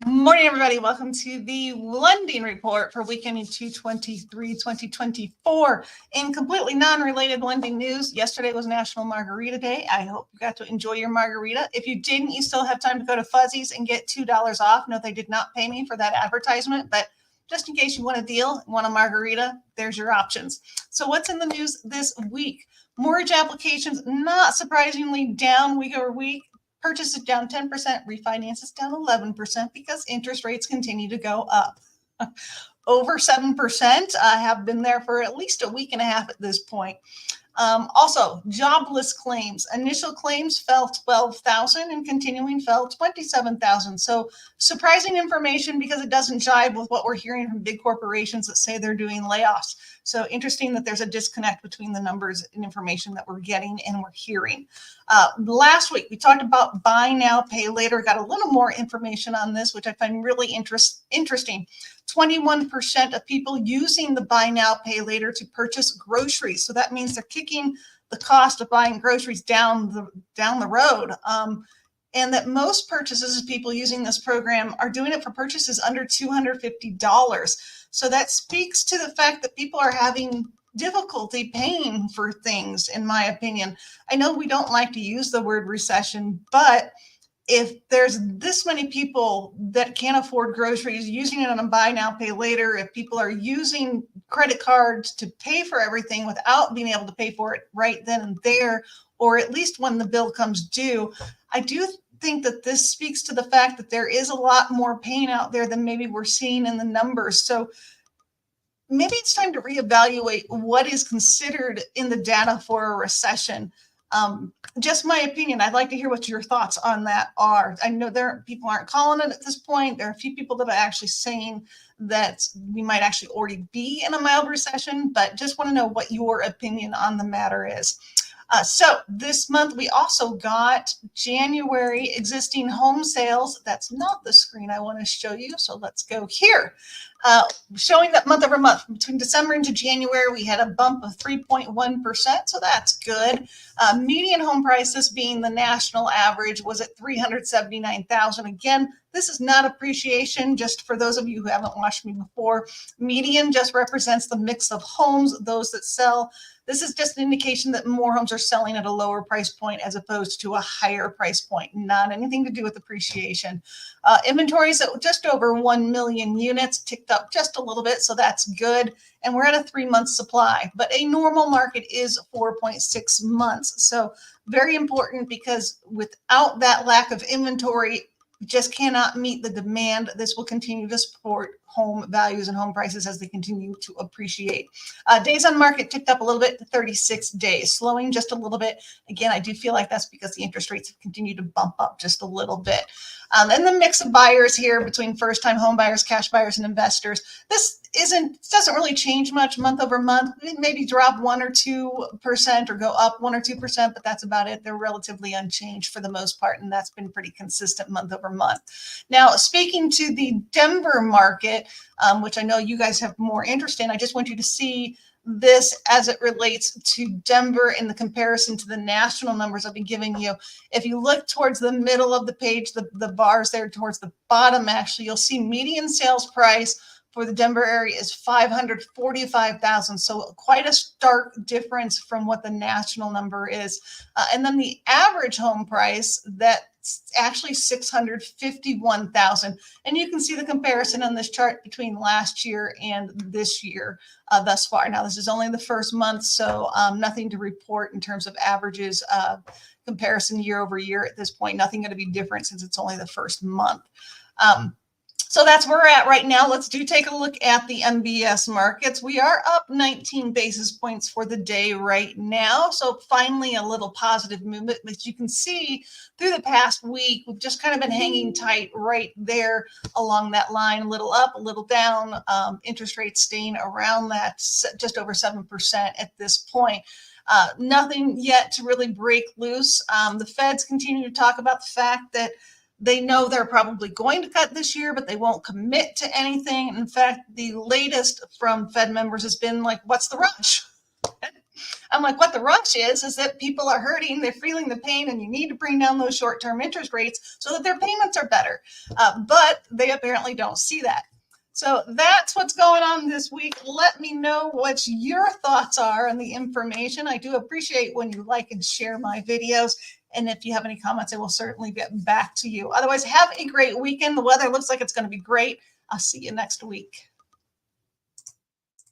Morning, everybody. Welcome to the lending report for week ending 2/23/2024. In completely non-related lending news, yesterday was National Margarita Day. I hope you got to enjoy your margarita. If you didn't, you still have time to go to Fuzzy's and get $2 off. No, they did not pay me for that advertisement, but just in case you want a deal, want a margarita, there's your options. So what's in the news this week? Mortgage applications, not surprisingly, down week over week. Purchase is down 10%, refinance is down 11% because interest rates continue to go up. Over 7% have been there for at least a week and a half at this point. Also, jobless claims. Initial claims fell 12,000 and continuing fell 27,000. So surprising information because it doesn't jive with what we're hearing from big corporations that say they're doing layoffs. So interesting that there's a disconnect between the numbers and information that we're getting and we're hearing. Last week, we talked about buy now, pay later. Got a little more information on this, which I find really interesting. 21% of people using the buy now, pay later to purchase groceries. So that means they're kicking the cost of buying groceries down the road. And that most purchases of people using this program are doing it for purchases under $250. So that speaks to the fact that people are having difficulty paying for things, in my opinion. I know we don't like to use the word recession, but if there's this many people that can't afford groceries using it on a buy now, pay later, if people are using credit cards to pay for everything without being able to pay for it right then and there, or at least when the bill comes due, I do think that this speaks to the fact that there is a lot more pain out there than maybe we're seeing in the numbers. So maybe it's time to reevaluate what is considered in the data for a recession. Just my opinion. I'd like to hear what your thoughts on that are. I know people aren't calling it at this point. There are a few people that are actually saying that we might actually already be in a mild recession, but just want to know what your opinion on the matter is. So this month we also got January existing home sales. That's not the screen I want to show you. So let's go here. Showing that month over month between December into January, we had a bump of 3.1%. So that's good. Median home prices being the national average was at 379,000. Again, this is not appreciation. Just for those of you who haven't watched me before, median just represents the mix of homes, those that sell. This is just an indication that more homes are selling at a lower price point as opposed to a higher price point, not anything to do with appreciation. Inventories at just over 1 million units, ticked up just a little bit, so that's good. And we're at a 3-month supply, but a normal market is 4.6 months. So very important, because without that lack of inventory, just cannot meet the demand. This will continue to support home values and home prices as they continue to appreciate. Days on market ticked up a little bit to 36 days, slowing just a little bit. Again, I do feel like that's because the interest rates have continued to bump up just a little bit. And the mix of buyers here between first-time home buyers, cash buyers, and investors. This doesn't really change much month over month. It maybe drop 1 or 2% or go up 1 or 2%, but that's about it. They're relatively unchanged for the most part, and that's been pretty consistent month over month. Now, speaking to the Denver market, which I know you guys have more interest in, I just want you to see this as it relates to Denver in the comparison to the national numbers I've been giving you. If you look towards the middle of the page, the bars there towards the bottom, actually, you'll see median sales price for the Denver area is $545,000. So quite a stark difference from what the national number is. And then the average home price, that's actually $651,000. And you can see the comparison on this chart between last year and this year thus far. Now, this is only the first month, so nothing to report in terms of averages comparison year over year at this point. Nothing going to be different since it's only the first month. So that's where we're at right now. Let's take a look at the MBS markets. We are up 19 basis points for the day right now. So finally a little positive movement. But you can see through the past week, we've just kind of been hanging tight right there along that line, a little up, a little down, interest rates staying around that just over 7% at this point. Nothing yet to really break loose. The Feds continue to talk about the fact that they know they're probably going to cut this year, but they won't commit to anything. In fact, the latest from Fed members has been like, what's the rush? I'm like, what the rush is that people are hurting, they're feeling the pain, and you need to bring down those short-term interest rates so that their payments are better. But they apparently don't see that. So that's what's going on this week. Let me know what your thoughts are on the information. I do appreciate when you like and share my videos. And if you have any comments, I will certainly get back to you. Otherwise, have a great weekend. The weather looks like it's going to be great. I'll see you next week.